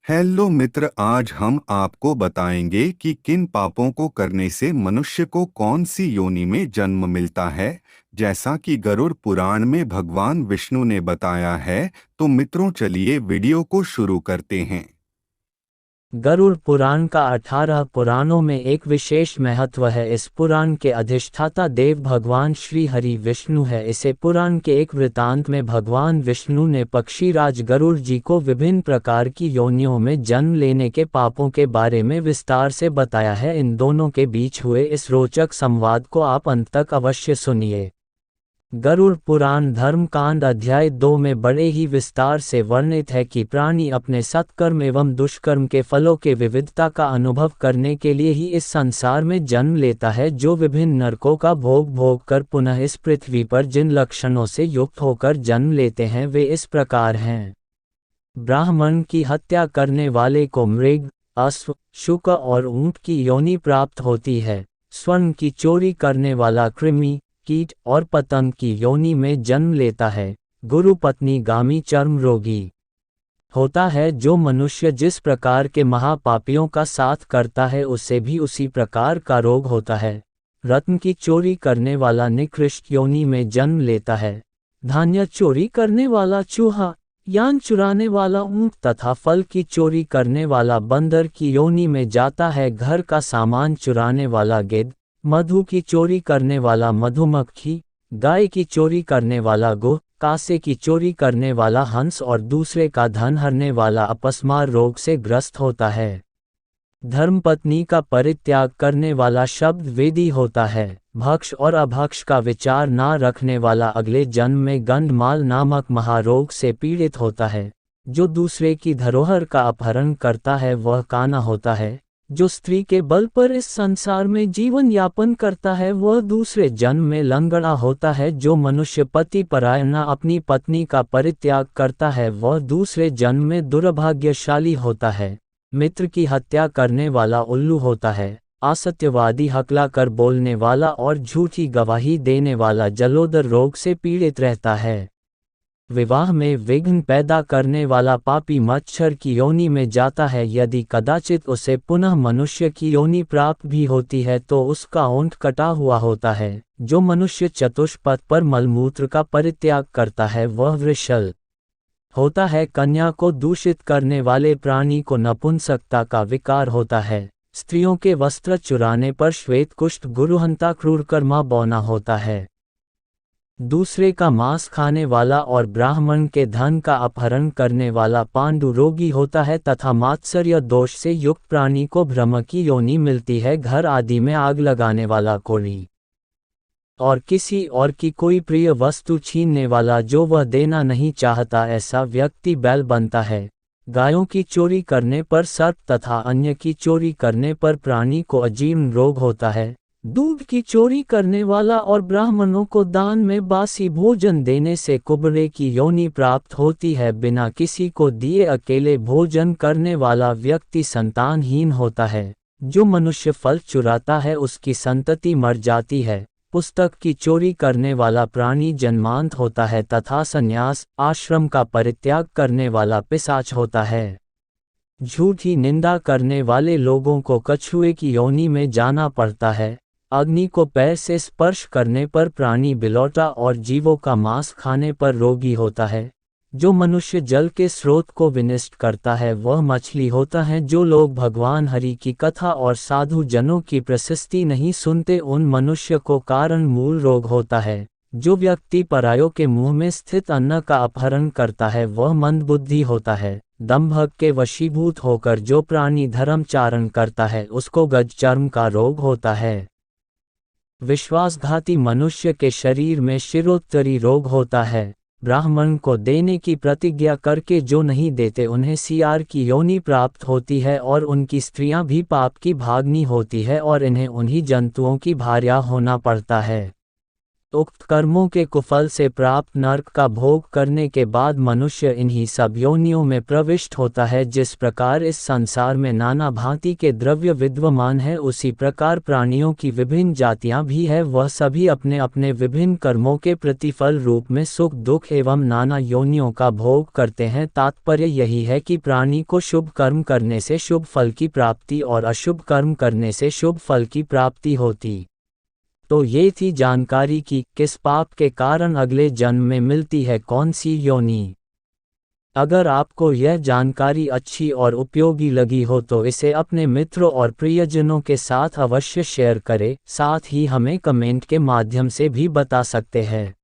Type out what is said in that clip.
Hello मित्र, आज हम आपको बताएंगे कि किन पापों को करने से मनुष्य को कौन सी योनि में जन्म मिलता है। जैसा कि गरुड़ पुराण में भगवान विष्णु ने बताया है, तो मित्रों चलिए वीडियो को शुरू करते हैं। गरुड़ पुराण का 18 पुराणों में एक विशेष महत्व है। इस पुराण के अधिष्ठाता देव भगवान श्री हरि विष्णु है। इसे पुराण के एक वृतांत में भगवान विष्णु ने पक्षीराज गरुड़ जी को विभिन्न प्रकार की योनियों में जन्म लेने के पापों के बारे में विस्तार से बताया है। इन दोनों के बीच हुए इस रोचक संवाद को आप अंत तक अवश्य सुनिए। गरुड़ पुराण धर्मकांड अध्याय 2 में बड़े ही विस्तार से वर्णित है कि प्राणी अपने सत्कर्म एवं दुष्कर्म के फलों के विविधता का अनुभव करने के लिए ही इस संसार में जन्म लेता है, जो विभिन्न नरकों का भोग भोग कर पुनः इस पृथ्वी पर जिन लक्षणों से युक्त होकर जन्म लेते हैं वे इस प्रकार हैं। ब्राह्मण की हत्या करने वाले को मृग, अश्व, शुक और ऊंट की योनि प्राप्त होती है। स्वर्ण की चोरी करने वाला कृमि, कीट और पतंग की योनि में जन्म लेता है। गुरु पत्नी गामी चर्म रोगी होता है। जो मनुष्य जिस प्रकार के महापापियों का साथ करता है उसे भी उसी प्रकार का रोग होता है। रत्न की चोरी करने वाला निकृष्ट योनि में जन्म लेता है। धान्य चोरी करने वाला चूहा, यान चुराने वाला ऊंट तथा फल की चोरी करने वाला बंदर की योनि में जाता है। घर का सामान चुराने वाला गिद्ध, मधु की चोरी करने वाला मधुमक्खी, गाय की चोरी करने वाला गो, कासे की चोरी करने वाला हंस और दूसरे का धन हरने वाला अपस्मार रोग से ग्रस्त होता है। धर्मपत्नी का परित्याग करने वाला शब्द वेदी होता है। भक्ष और अभक्ष का विचार ना रखने वाला अगले जन्म में गंडमाल नामक महारोग से पीड़ित होता है। जो दूसरे की धरोहर का अपहरण करता है वह काना होता है। जो स्त्री के बल पर इस संसार में जीवन यापन करता है वह दूसरे जन्म में लंगड़ा होता है। जो मनुष्य पति परायणा अपनी पत्नी का परित्याग करता है वह दूसरे जन्म में दुर्भाग्यशाली होता है। मित्र की हत्या करने वाला उल्लू होता है। असत्यवादी हकला कर बोलने वाला और झूठी गवाही देने वाला जलोदर रोग से पीड़ित रहता है। विवाह में विघ्न पैदा करने वाला पापी मच्छर की योनि में जाता है। यदि कदाचित उसे पुनः मनुष्य की योनि प्राप्त भी होती है तो उसका ओंठ कटा हुआ होता है। जो मनुष्य चतुष्पथ पर मलमूत्र का परित्याग करता है वह वृषल होता है। कन्या को दूषित करने वाले प्राणी को नपुंसकता का विकार होता है। स्त्रियों के वस्त्र चुराने पर श्वेत कुष्ठ गुरुहंता क्रूरकर्मा बौना होता है। दूसरे का मांस खाने वाला और ब्राह्मण के धन का अपहरण करने वाला पांडु रोगी होता है तथा मात्सर्य दोष से युक्त प्राणी को भ्रम की योनि मिलती है। घर आदि में आग लगाने वाला कोढ़ी और किसी और की कोई प्रिय वस्तु छीनने वाला जो वह देना नहीं चाहता, ऐसा व्यक्ति बैल बनता है। गायों की चोरी करने पर सर्प तथा अन्य की चोरी करने पर प्राणी को अजीर्ण रोग होता है। दूध की चोरी करने वाला और ब्राह्मणों को दान में बासी भोजन देने से कुबरे की योनि प्राप्त होती है। बिना किसी को दिए अकेले भोजन करने वाला व्यक्ति संतानहीन होता है। जो मनुष्य फल चुराता है उसकी संतति मर जाती है। पुस्तक की चोरी करने वाला प्राणी जन्मांत होता है तथा संन्यास आश्रम का परित्याग करने वाला पिशाच होता है। झूठी निंदा करने वाले लोगों को कछुए की योनि में जाना पड़ता है। अग्नि को पैर से स्पर्श करने पर प्राणी बिलौटा और जीवों का मांस खाने पर रोगी होता है। जो मनुष्य जल के स्रोत को विनष्ट करता है वह मछली होता है। जो लोग भगवान हरि की कथा और साधु जनों की प्रशस्ति नहीं सुनते उन मनुष्य को कारण मूल रोग होता है। जो व्यक्ति परायों के मुंह में स्थित अन्न का अपहरण करता है वह मंदबुद्धि होता है। दंभ के वशीभूत होकर जो प्राणी धर्मचारण करता है उसको गज चर्म का रोग होता है। विश्वासघाती मनुष्य के शरीर में शिरोत्तरी रोग होता है। ब्राह्मण को देने की प्रतिज्ञा करके जो नहीं देते उन्हें सियार की योनि प्राप्त होती है और उनकी स्त्रियां भी पाप की भागनी होती है और इन्हें उन्हीं जंतुओं की भार्या होना पड़ता है। उक्त कर्मों के कुफल से प्राप्त नर्क का भोग करने के बाद मनुष्य इन्हीं सब योनियों में प्रविष्ट होता है। जिस प्रकार इस संसार में नाना भांति के द्रव्य विद्यमान है, उसी प्रकार प्राणियों की विभिन्न जातियां भी है। वह सभी अपने अपने विभिन्न कर्मों के प्रतिफल रूप में सुख दुख एवं नाना योनियों का भोग करते हैं। तात्पर्य यही है कि प्राणी को शुभ कर्म करने से शुभ फल की प्राप्ति और अशुभ कर्म करने से शुभ फल की प्राप्ति होती। तो ये थी जानकारी कि किस पाप के कारण अगले जन्म में मिलती है कौन सी योनि। अगर आपको यह जानकारी अच्छी और उपयोगी लगी हो तो इसे अपने मित्रों और प्रियजनों के साथ अवश्य शेयर करें। साथ ही हमें कमेंट के माध्यम से भी बता सकते हैं।